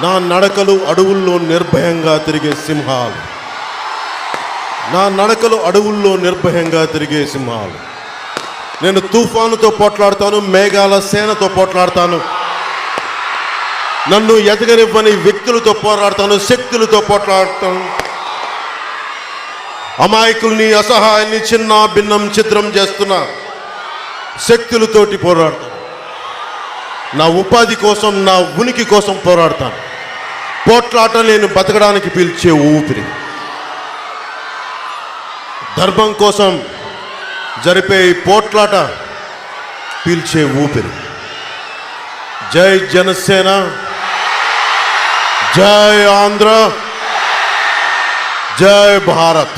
నా నడకలు అడవుల్లో నిర్భయంగా తిరిగే సింహాలు. నా నడకలు అడవుల్లో నిర్భయంగా తిరిగే సింహాలు. నేను తుఫానుతో పోట్లాడతాను, మేఘాల సేనతో పోట్లాడతాను, నన్ను ఎదగనివ్వని వ్యక్తులతో పోరాడతాను, శక్తులతో పోట్లాడతాను, అమాయకుల్ని అసహాయాన్ని చిన్న భిన్నం చిత్రం చేస్తున్న శక్తులతోటి పోరాడతాను. నా ఉపాధి కోసం, నా ఉనికి కోసం పోరాడతాను. పోట్లాట నేను బతకడానికి పీల్చే ఊపిరి. ధర్మం కోసం జరిపే ఈ పోట్లాట పీల్చే ఊపిరి. జై జనసేన, జై ఆంధ్ర, జై భారత్.